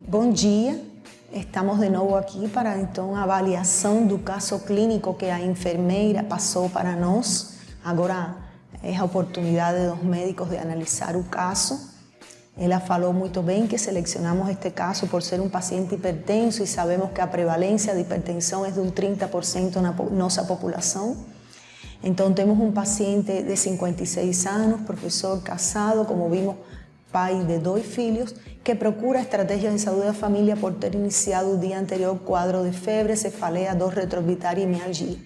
Bom dia, estamos de novo aqui para então a avaliação do caso clínico que a enfermeira passou para nós. Agora é a oportunidade dos médicos de analisar o caso. Ela falou muito bem que selecionamos este caso por ser um paciente hipertenso e sabemos que a prevalência de hipertensão é de 30% na nossa população. Então temos um paciente de 56 anos, professor casado, como vimos, pai de 2 filhos, que procura estratégias de saúde da família por ter iniciado o dia anterior quadro de febre, cefaleia, dor retroorbitária e mialgia.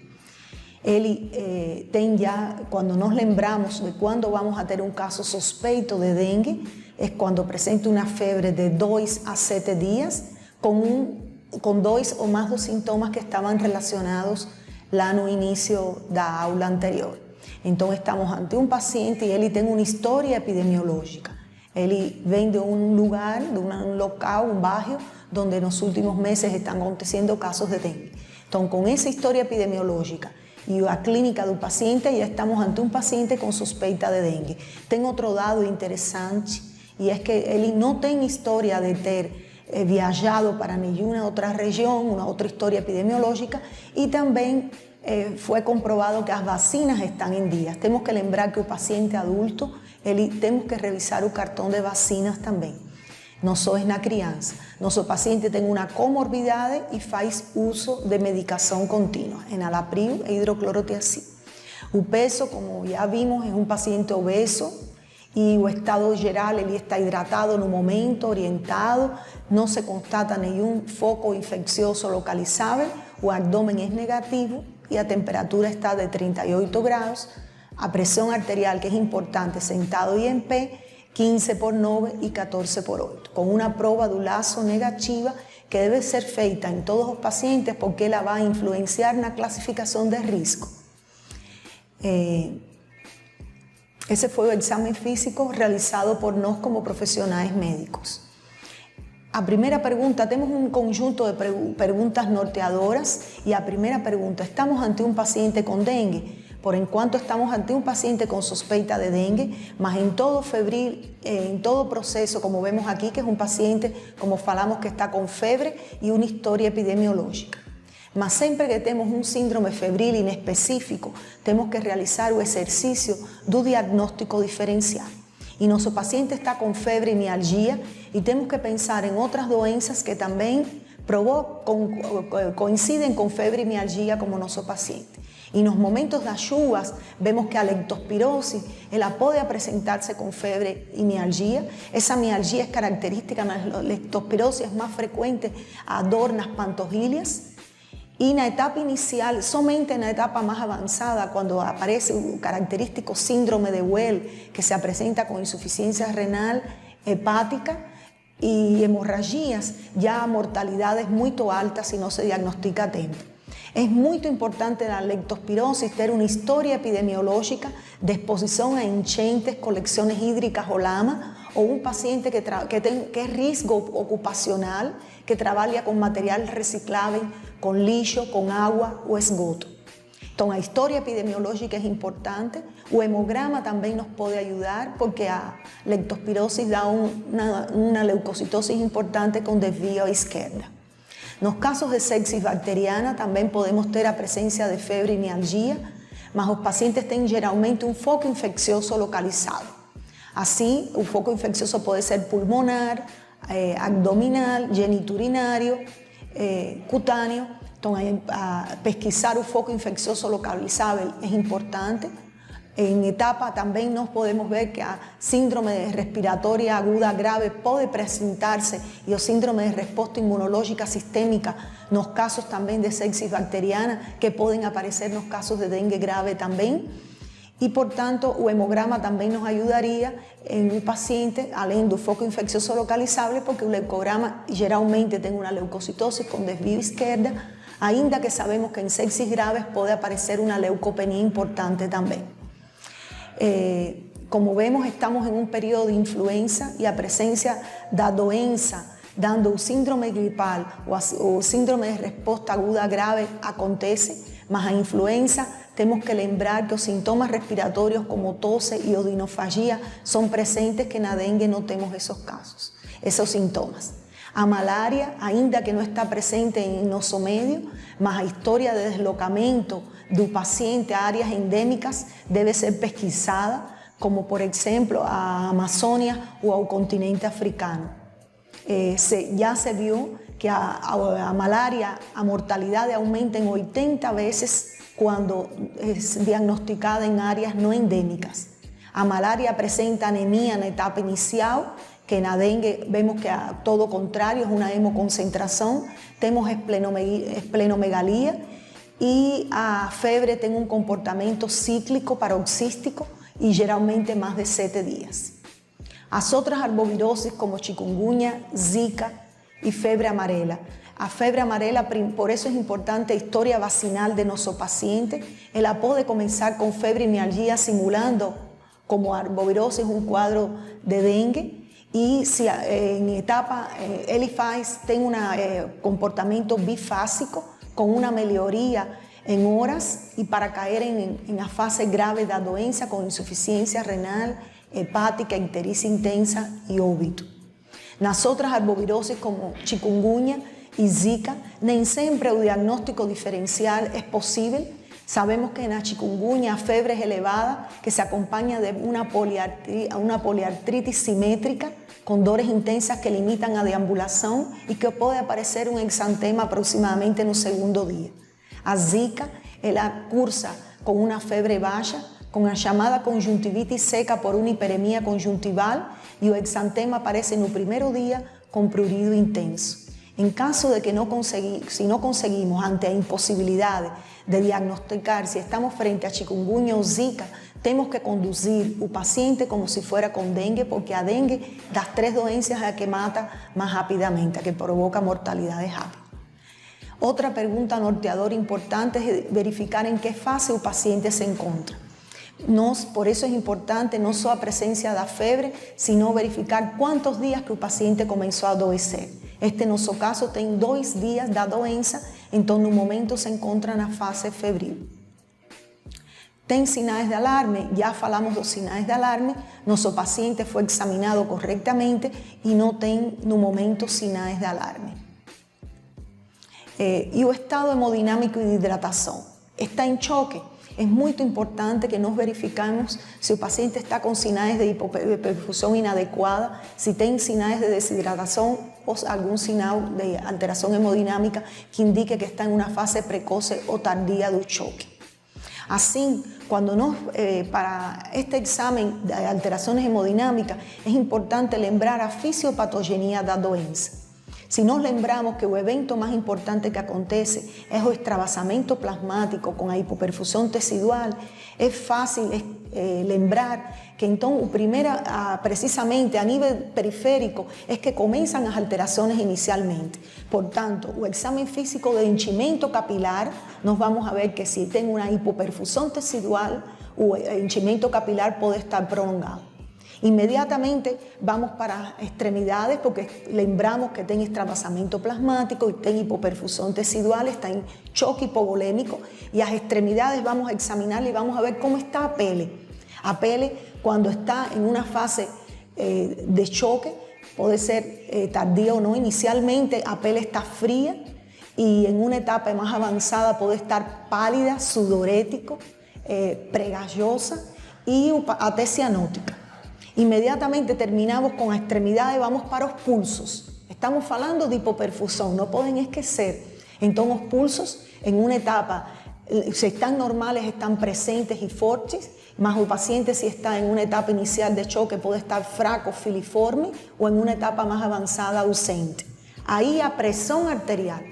Ele tem já, quando nos lembramos de quando vamos a ter um caso suspeito de dengue, é quando apresenta uma febre de 2 a 7 dias, com 2 ou mais dos sintomas que estavam relacionados lá no início da aula anterior. Então estamos ante um paciente e ele tem uma história epidemiológica. Ele vem de um lugar, de um local, um bairro, onde nos últimos meses estão acontecendo casos de dengue. Então, com essa história epidemiológica e a clínica do paciente, já estamos ante um paciente com suspeita de dengue. Tem outro dado interessante, e é que ele não tem história de ter viajado para nenhuma outra região, uma outra história epidemiológica, e também foi comprovado que as vacinas estão em dia. Temos que lembrar que o paciente adulto, temos que revisar o cartão de vacinas também. Não só é na criança. Nosso paciente tem uma comorbidade e faz uso de medicação contínua, enalapril e hidroclorotiazida. O peso, como já vimos, é um paciente obeso e o estado geral, ele está hidratado no momento, orientado, não se constata nenhum foco infeccioso localizável, o abdômen é negativo e a temperatura está de 38 graus, a pressão arterial, que é importante, sentado e em pé, 15/9 e 14/8, com uma prova do laço negativa que deve ser feita em todos os pacientes porque ela vai influenciar na classificação de risco. Esse foi o exame físico realizado por nós como profissionais médicos. A primeira pergunta, temos um conjunto de perguntas norteadoras e a primeira pergunta, ¿estamos ante un paciente con dengue? Por enquanto estamos ante un paciente con sospeita de dengue, mas en todo febril, en todo proceso, como vemos aquí, que es un paciente, como falamos, que está con febre y una historia epidemiológica. Mas sempre que temos um síndrome febril inespecífico, temos que realizar o exercício do diagnóstico diferencial. E nosso paciente está com febre e mialgia e temos que pensar em outras doenças que também coincidem com febre e mialgia como nosso paciente. E nos momentos das chuvas, vemos que a leptospirose, ela pode apresentar-se com febre e mialgia. Essa mialgia é característica, mas a leptospirose é mais frequente a dor nas panturrilhas. E na etapa inicial, somente na etapa mais avançada, quando aparece o característico síndrome de Well, que se apresenta com insuficiência renal, hepática e hemorragias, já a mortalidade é muito alta se não se diagnostica a tempo. É muito importante na leptospirose ter uma história epidemiológica de exposição a enchentes, coleções hídricas ou lama, ou um paciente que é risco ocupacional, que trabalha com material reciclável, com lixo, com água ou esgoto. Então, a história epidemiológica é importante. O hemograma também nos pode ajudar, porque a leptospirose dá uma leucocitose importante com desvio à esquerda. Nos casos de sepsis bacteriana, também podemos ter a presença de febre e mialgia, mas os pacientes têm geralmente um foco infeccioso localizado. Assim, o foco infeccioso pode ser pulmonar, abdominal, geniturinário, cutâneo. Então, pesquisar o foco infeccioso localizável é importante. Em etapa também nós podemos ver que a síndrome respiratória aguda grave pode apresentar-se e o síndrome de resposta imunológica sistêmica nos casos também de sepsis bacteriana, que podem aparecer nos casos de dengue grave também. E, portanto, o hemograma também nos ajudaria em um paciente, além do foco infeccioso localizável, porque o leucograma geralmente tem uma leucocitose com desvio esquerda, ainda que sabemos que em sepsis graves pode aparecer uma leucopenia importante também. Como vemos, estamos em um período de influenza e a presença da doença, dando o síndrome gripal ou o síndrome de resposta aguda grave acontece, mas a influenza, temos que lembrar que os sintomas respiratórios como tosse e odinofagia são presentes, que na dengue não temos esses casos, esses sintomas. A malaria, ainda que não está presente em nosso meio, mas a história de deslocamento do paciente a áreas endêmicas deve ser pesquisada, como por exemplo a Amazônia ou ao continente africano. Já se viu que a malária, a mortalidade aumenta em 80 vezes quando é diagnosticada em áreas não endêmicas. A malária apresenta anemia na etapa inicial, que na dengue vemos que a todo contrário, é uma hemoconcentração, temos esplenomegalia e a febre tem um comportamento cíclico paroxístico e geralmente mais de 7 dias. As outras arboviroses como chikungunya, zika e febre amarela. A febre amarela, por isso é importante a história vacinal de nosso paciente. Ela pode começar com febre e mialgia simulando como arbovirose um quadro de dengue. E se em etapa ele tem um comportamento bifásico com uma melhoria em horas e para cair em a fase grave da doença com insuficiência renal, hepática, icterícia intensa e óbito. Nas outras arboviroses como chikungunya e zika, nem sempre o diagnóstico diferencial é possível. Sabemos que na chikungunya a febre é elevada, que se acompanha de uma poliartrite simétrica, com dores intensas que limitam a deambulação e que pode aparecer um exantema aproximadamente no segundo dia. A zika, ela cursa com uma febre baixa, com a chamada conjuntivite seca por uma hiperemia conjuntival e o exantema aparece no primeiro dia com prurido intenso. Em caso de que se não conseguimos, ante a impossibilidade de diagnosticar se estamos frente a chikungunya ou zika, temos que conduzir o paciente como se fosse com dengue, porque a dengue das 3 doenças é a que mata mais rapidamente, a que provoca mortalidade rápida. Outra pergunta norteadora importante é verificar em que fase o paciente se encontra. Por isso é importante não só a presença da febre, sino verificar quantos dias que o paciente começou a adoecer. Este nosso caso tem 2 dias da doença, então no momento se encontra na fase febril. Tem sinais de alarme? Já falamos dos sinais de alarme, nosso paciente foi examinado corretamente e não tem no momento sinais de alarme. E o estado hemodinâmico e de hidratação? Está em choque? É muito importante que nós verificamos se o paciente está com sinais de hipoperfusão inadequada, se tem sinais de desidratação ou algum sinal de alteração hemodinâmica que indique que está em uma fase precoce ou tardia do choque. Assim, para este exame de alterações hemodinâmicas, é importante lembrar a fisiopatogenia da doença. Se nós lembramos que o evento mais importante que acontece é o extravasamento plasmático com a hipoperfusão tecidual, é fácil lembrar que então precisamente a nível periférico é que começam as alterações inicialmente. Portanto, o exame físico de enchimento capilar, nós vamos a ver que se tem uma hipoperfusão tecidual, o enchimento capilar pode estar prolongado. Imediatamente vamos para as extremidades porque lembramos que tem extravasamento plasmático e tem hipoperfusão tecidual, está em choque hipovolémico e as extremidades vamos a examinar e vamos a ver cómo está a pele. A pele cuando está en una fase de choque puede ser tardía o no. Inicialmente a pele está fría y en una etapa más avanzada puede estar pálida, sudorético, pregallosa y até cianótica. Inmediatamente terminamos con la extremidad y vamos para los pulsos. Estamos hablando de hipoperfusão, no pueden esquecer. Entonces los pulsos en una etapa, si están normales, están presentes y fortes, mas el paciente si está en una etapa inicial de choque puede estar fraco, filiforme o en una etapa más avanzada ausente. Ahí a presión arterial.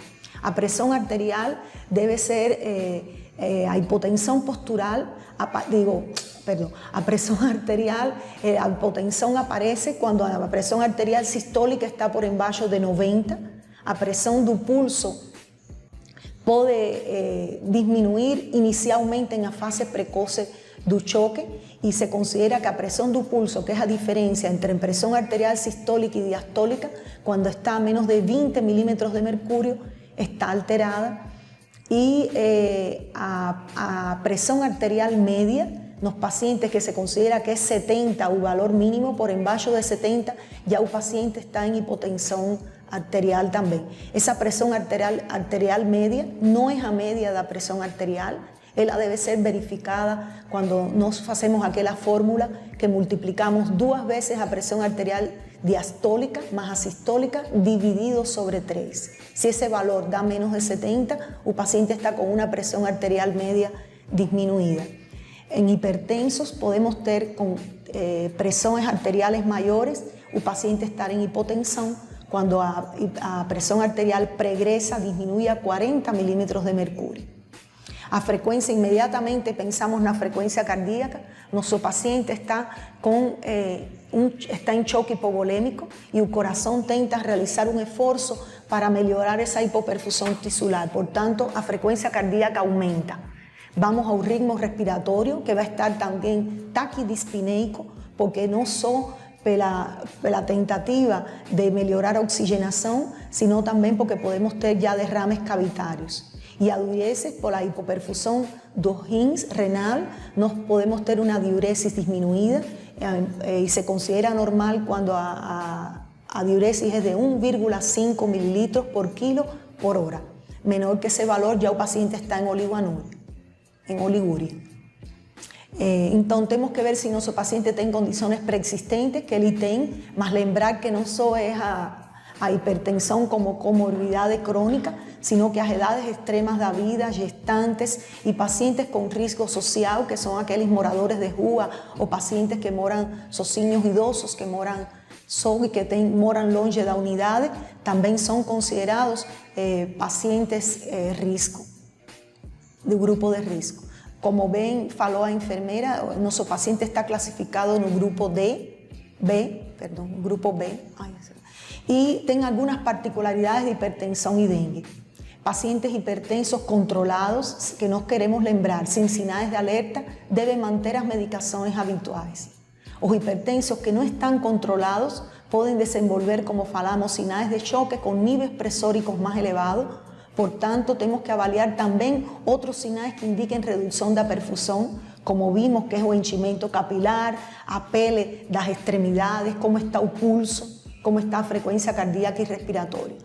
A presión arterial debe ser a hipotensión postural, a presión arterial, a hipotensión aparece cuando a presión arterial sistólica está por embaixo de 90, a presión do pulso pode disminuir inicialmente en la fase precoce do choque y se considera que a presión do pulso, que es la diferencia entre presión arterial sistólica y diastólica, cuando está a menos de 20 milímetros de mercurio, está alterada. Y a presión arterial media, los pacientes que se considera que es 70 o valor mínimo, por embaixo de 70, ya el paciente está en hipotensión arterial también. Esa presión arterial media no es a media da presión arterial. Ela debe ser verificada cuando nos hacemos aquella fórmula que multiplicamos 2 veces a presión arterial diastólica más asistólica dividido sobre 3. Si ese valor da menos de 70, el paciente está con una presión arterial media disminuida. En hipertensos podemos tener con presiones arteriales mayores, el paciente estar en hipotensión cuando a presión arterial pregresa disminuye a 40 milímetros de mercurio. A frecuencia, inmediatamente pensamos en la frecuencia cardíaca, nuestro paciente está en choque hipovolémico y el corazón intenta realizar un esfuerzo para mejorar esa hipoperfusión tisular, por tanto, la frecuencia cardíaca aumenta. Vamos a un ritmo respiratorio que va a estar también taquidispineico, porque no solo pela tentativa de mejorar la oxigenación, sino también porque podemos tener ya derrames cavitarios. Y a diuresis, por la hipoperfusión dos rins renal, nos podemos tener una diuresis disminuida y se considera normal cuando a diuresis es de 1,5 mililitros por kilo por hora. Menor que ese valor, ya el paciente está en oliguria. Então temos que ver se nosso paciente tem condições preexistentes, que ele tem, mas lembrar que não só é a hipertensão como comorbidade crônica, sino que as edades extremas da vida, gestantes e pacientes com risco social, que são aqueles moradores de rua ou pacientes que moram sozinhos, idosos que moram só e que moram longe da unidade, também são considerados pacientes risco, do grupo de risco. Como bem falou a enfermeira, nosso paciente está classificado no grupo grupo B, e tem algumas particularidades de hipertensão e dengue. Pacientes hipertensos controlados, que nós queremos lembrar, sem sinais de alerta, devem manter as medicações habituais. Os hipertensos que não estão controlados podem desenvolver, como falamos, sinais de choque com níveis pressóricos mais elevados. Por tanto, temos que avaliar também outros sinais que indiquem redução da perfusão, como vimos, que é o enchimento capilar, a pele das extremidades, como está o pulso, como está a frequência cardíaca e respiratória.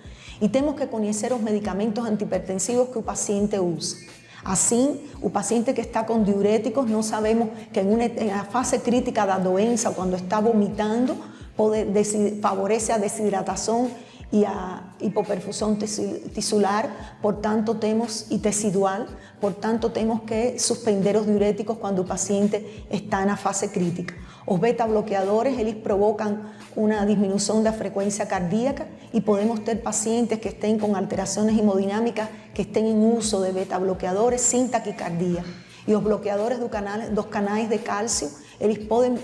E temos que conhecer os medicamentos antihipertensivos que o paciente usa. Assim, o paciente que está com diuréticos, não sabemos que em a fase crítica da doença, quando está vomitando, favorece a desidratação e a hipoperfusão tisular, portanto temos e tecidual, portanto temos que suspender os diuréticos quando o paciente está na fase crítica. Os beta-bloqueadores, eles provocam uma diminuição da frequência cardíaca e podemos ter pacientes que estén com alterações hemodinámicas que estén em uso de beta-bloqueadores sem taquicardia. E os bloqueadores dos canais de cálcio, eles podem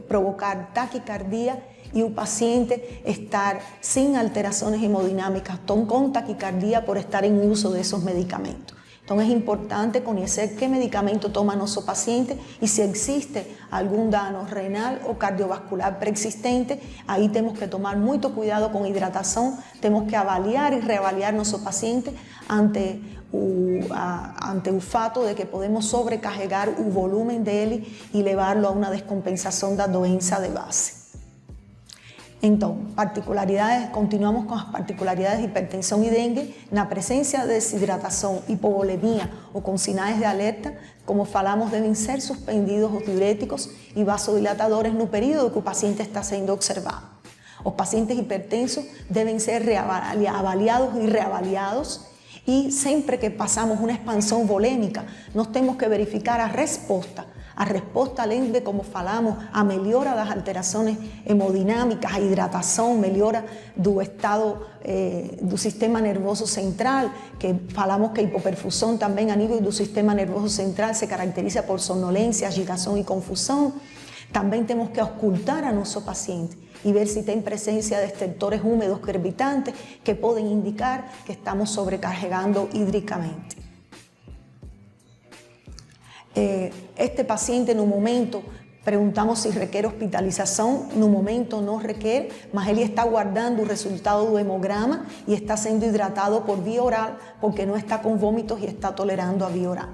provocar taquicardia e o paciente estar sem alterações hemodinámicas, com taquicardia por estar em uso desses medicamentos. Então é importante conhecer que medicamento toma nosso paciente e se existe algum dano renal ou cardiovascular preexistente, aí temos que tomar muito cuidado com a hidratação, temos que avaliar e reavaliar nosso paciente ante o fato de que podemos sobrecarregar o volume dele e levá-lo a uma descompensação da doença de base. Então, continuamos com as particularidades de hipertensão e dengue. Na presença de desidratação, hipovolemia ou com sinais de alerta, como falamos, devem ser suspendidos os diuréticos e vasodilatadores no período que o paciente está sendo observado. Os pacientes hipertensos devem ser avaliados e reavaliados e sempre que passamos uma expansão volêmica, nós temos que verificar a resposta. A resposta, além de, como falamos, a melhora das alterações hemodinámicas, a hidratação, melhora do estado do sistema nervoso central, que falamos que a hipoperfusão também a nível do sistema nervoso central se caracteriza por sonolência, agitação e confusão. Também temos que auscultar a nosso paciente e ver se tem presença de estertores úmidos crepitantes que podem indicar que estamos sobrecarregando hídricamente. Este paciente no momento perguntamos se requer hospitalização, no momento não requer, mas ele está guardando o resultado do hemograma e está sendo hidratado por via oral porque não está com vômitos e está tolerando a via oral.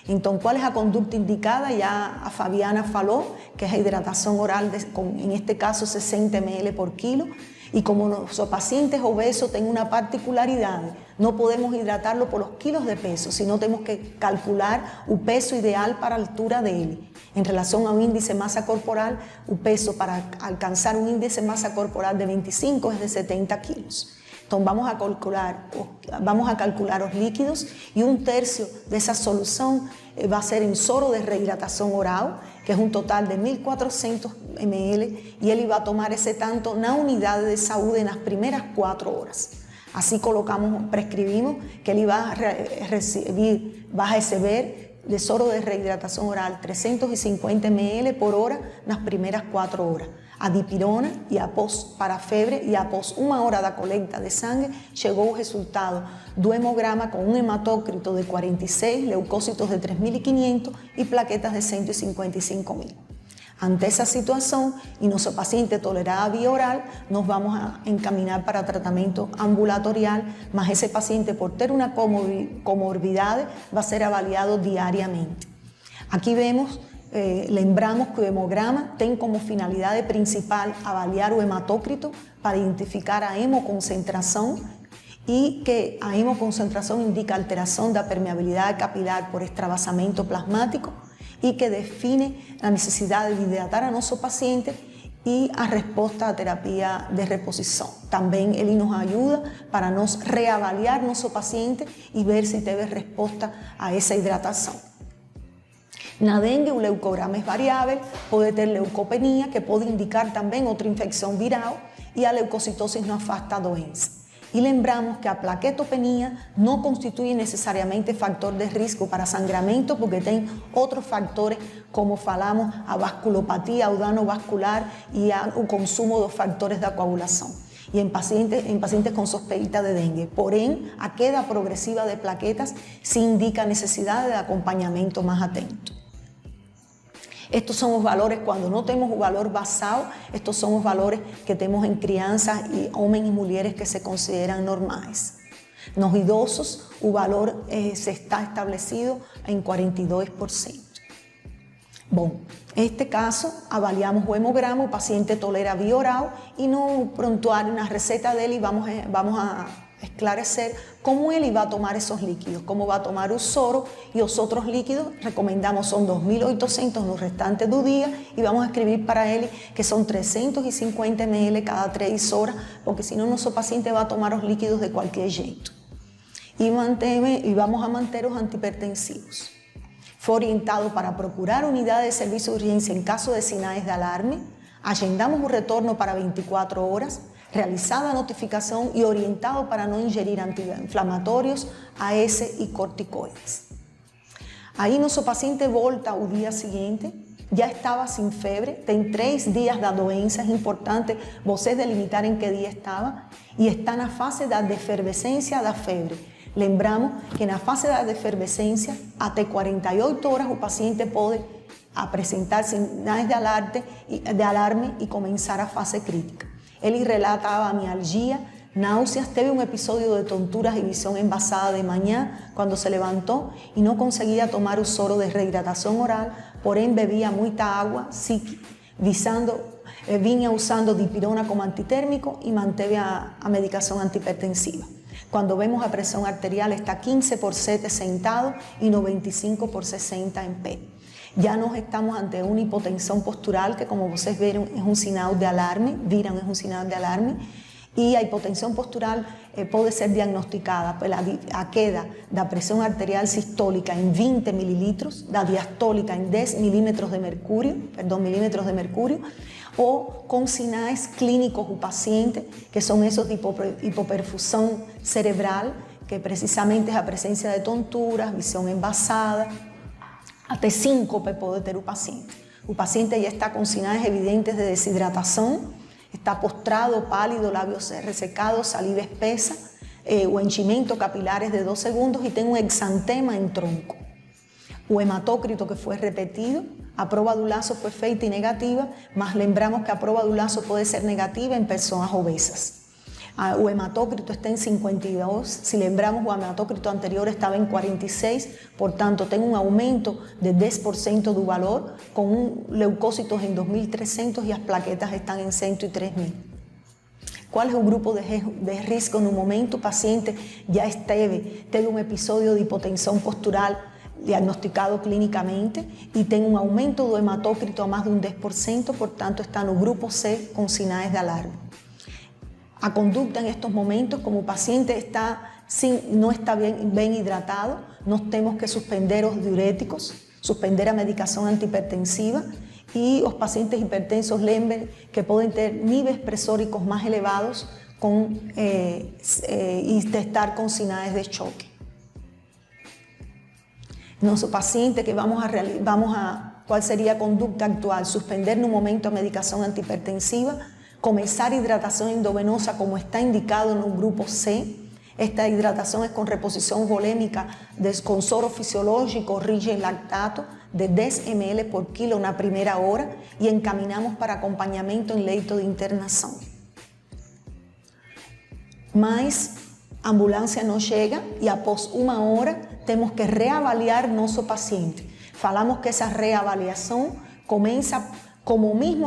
Então, qual é a conduta indicada? Já a Fabiana falou que é a hidratação oral, em este caso 60 ml por quilo, Y como nuestros pacientes obesos tienen una particularidad, no podemos hidratarlo por los kilos de peso, sino tenemos que calcular un peso ideal para la altura de él. En relación a un índice de masa corporal, un peso para alcanzar un índice de masa corporal de 25 es de 70 kilos. Entonces vamos a calcular los líquidos y 1/3 de esa solución va a ser en soro de rehidratación oral, que es un total de 1.400 ml, y él va a tomar ese tanto en unidades de salud en las primeras 4 horas. Así prescribimos que él va a recibir de soro de rehidratación oral 350 ml por hora en las primeras 4 horas. A dipirona y após para febre y após 1 hora de colecta de sangre llegó un resultado de un hemograma con un hematócrito de 46, leucócitos de 3.500 y plaquetas de 155.000. Ante esa situación y nuestro paciente toleraba vía oral, nos vamos a encaminar para tratamiento ambulatorial, más ese paciente por tener una comorbidad va a ser avaliado diariamente. Aquí vemos, lembramos que el hemograma tiene como finalidad principal avaliar el hematócrito para identificar a hemoconcentración y que a hemoconcentración indica alteración de la permeabilidad capilar por extravasamiento plasmático y que define la necesidad de hidratar a nuestro paciente y a respuesta a terapia de reposición. También él nos ayuda para nos reavaliar nuestro paciente y ver si tiene respuesta a esa hidratación. Na dengue, un leucograma es variable, puede tener leucopenia, que puede indicar también otra infección viral, y a leucocitosis no afasta doença. Y lembramos que a plaquetopenia no constituye necesariamente factor de riesgo para sangramiento, porque tiene otros factores, como falamos, a vasculopatía o dano vascular y al consumo de factores de coagulación. Y en pacientes con sospecha de dengue. Porém, a queda progresiva de plaquetas sí indica necesidad de acompañamiento más atento. Estos son los valores, cuando no tenemos un valor basal, estos son los valores que tenemos en crianzas y hombres y mujeres que se consideran normales. En los idosos, el valor se está establecido en 42%. Bueno, en este caso, avaliamos el hemograma, el paciente tolera vía oral y no prontuario, una receta de él y vamos a esclarecer cómo él iba a tomar esos líquidos, cómo va a tomar el soro y los otros líquidos, recomendamos son 2.800 en los restantes del día y vamos a escribir para él que son 350 ml cada 3 horas, porque si no nuestro paciente va a tomar los líquidos de cualquier jeito. Y vamos a mantener los antihipertensivos. Fue orientado para procurar unidades de servicio de urgencia en caso de señales de alarme, agendamos un retorno para 24 horas, realizada notificación y orientado para no ingerir antiinflamatorios, AS y corticoides. Ahí nuestro paciente volta al día siguiente, ya estaba sin fiebre, ten 3 días de doença, es importante vocês delimitar en qué día estaba, y está en la fase de efervescencia de fiebre. Lembramos que en la fase de efervescencia, hasta 48 horas el paciente puede presentar señales de alarme y comenzar a fase crítica. Él relataba mialgia, náuseas, tuvo un episodio de tonturas y visión envasada de mañana cuando se levantó y no conseguía tomar un soro de rehidratación oral, porém bebía mucha agua, vinha usando dipirona como antitérmico y mantuvo a medicación antihipertensiva. Cuando vemos la presión arterial está 15/7 sentado y 95/60 en pie. Ya nos estamos ante una hipotensión postural que, como ustedes vieron, es un señal de alarme, viran es un señal de alarme, y la hipotensión postural puede ser diagnosticada por la queda de la presión arterial sistólica en 20 mililitros, la diastólica en 10 milímetros de mercurio, o con sinais clínicos del paciente, que son esos de hipoperfusión cerebral, que precisamente es la presencia de tonturas, visión envasada, hasta síncope puede tener un paciente. El paciente ya está con señales evidentes de deshidratación, está postrado, pálido, labios resecados, saliva espesa, o henchimiento capilares de 2 segundos y tiene un exantema en tronco. O hematócrito que fue repetido, a prueba de lazo fue feita y negativa, mas lembramos que a prueba de lazo puede ser negativa en personas obesas. O hematócrito está en 52, si lembramos o hematócrito anterior estaba en 46, por tanto tiene un aumento de 10% del valor, con un leucócitos en 2.300 y las plaquetas están en 103.000. Qual é o grupo de risco no momento o paciente já teve um episódio de hipotensão postural diagnosticado clínicamente e tem um aumento do hematócrito a mais de 10%, portanto está no grupo C com sinais de alarme. A conduta em estes momentos, como o paciente não está bem hidratado, nós temos que suspender os diuréticos, suspender a medicação antihipertensiva e os pacientes hipertensos lembrem que podem ter níveis pressóricos mais elevados e estar com sinais de choque. Nosso paciente que qual seria a conduta actual? Suspender no momento a medicação antihipertensiva, começar hidratação endovenosa como está indicado no grupo C. Esta hidratação é com reposição volêmica com soro fisiológico rigen lactato de 10 ml por quilo na primeira hora e encaminhamos para acompanhamento em leito de internação. Mas a ambulância não chega e após uma hora temos que reavaliar nosso paciente. Falamos que essa reavaliação começa como mesmo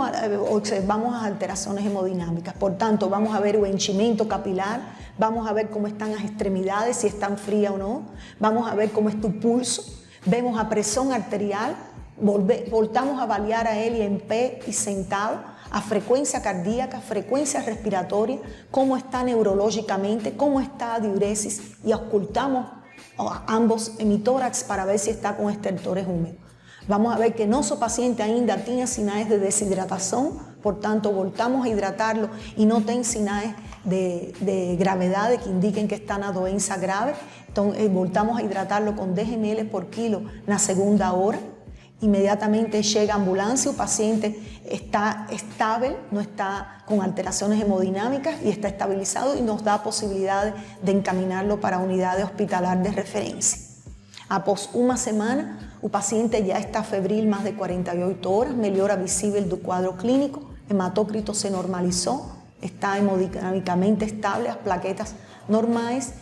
observamos as alterações hemodinâmicas. Portanto, vamos a ver o enchimento capilar, vamos a ver como estão as extremidades, se estão frias ou não, vamos a ver como está o pulso, vemos a pressão arterial, voltamos a avaliar a ele em pé e sentado, a frequência cardíaca, frequência respiratória, como está neurológicamente, como está a diuresis e ocultamos ambos hemitórax para ver se está com estertores húmedos. Vamos a ver que nosso paciente ainda tinha sinais de desidratação, portanto, voltamos a hidratá-lo e não tem sinais de gravidade que indiquem que está na doença grave. Então, voltamos a hidratá-lo com 10 ml por quilo na segunda hora. Imediatamente chega a ambulância, o paciente está estável, não está com alterações hemodinâmicas e está estabilizado e nos dá a possibilidade de encaminhá-lo para a unidade hospitalar de referência. Após uma semana, o paciente já está febril mais de 48 horas, melhora visível do quadro clínico, hematócrito se normalizou, está hemodinamicamente estável, as plaquetas normais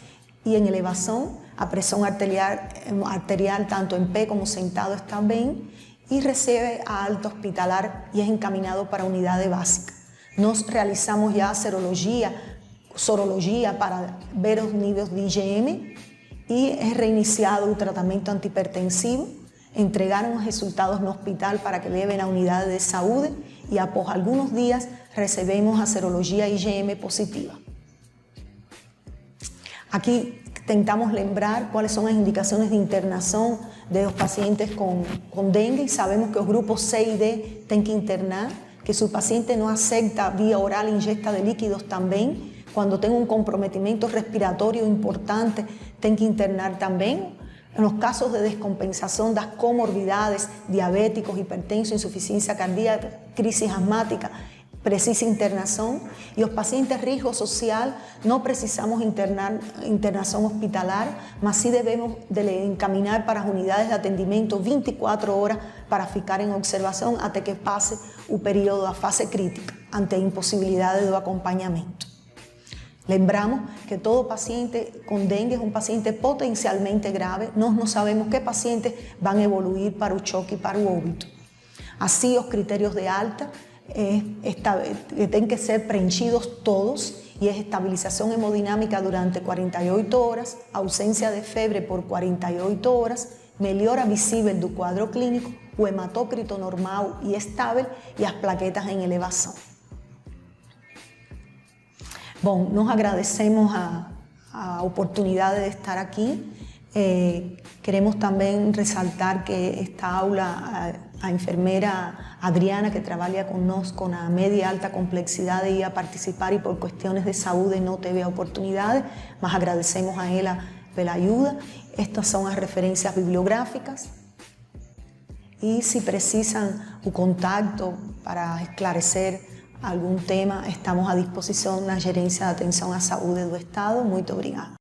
e em elevação, a pressão arterial tanto em pé como sentado está bem e recebe a alta hospitalar e é encaminhado para a unidade básica. Nós realizamos já a sorologia para ver os níveis de IgM e é reiniciado o tratamento antihipertensivo, entregaram os resultados no hospital para que levem à unidade de saúde e após alguns dias recebemos a serologia IgM positiva. Aqui tentamos lembrar quais são as indicações de internação dos pacientes com dengue e sabemos que os grupos C e D têm que internar, que se o paciente não aceita via oral ingesta de líquidos também, quando tem um comprometimento respiratório importante, tem que internar também. Nos casos de descompensação das comorbidades, diabéticos, hipertensos, insuficiência cardíaca, crise asmática, precisa internação. E os pacientes de risco social não precisamos internação hospitalar, mas sim devemos encaminhar para as unidades de atendimento 24 horas para ficar em observação até que passe o período da fase crítica, ante a impossibilidade do acompanhamento. Lembramos que todo paciente com dengue é um paciente potencialmente grave. Nós não sabemos que pacientes vão evoluir para o choque e para o óbito. Assim, os critérios de alta têm que ser preenchidos todos e é estabilização hemodinâmica durante 48 horas, ausência de febre por 48 horas, melhora visível do quadro clínico, o hematócrito normal e estável e as plaquetas em elevação. Bom, nós agradecemos a oportunidade de estar aqui. Queremos também ressaltar que esta aula, a enfermeira Adriana, que trabalha conosco na média e alta complexidade, ia participar e por questões de saúde não teve a oportunidade, mas agradecemos a ela pela ajuda. Estas são as referências bibliográficas. E se precisam o contato para esclarecer algum tema, estamos à disposição na Gerência de Atenção à Saúde do Estado. Muito obrigada.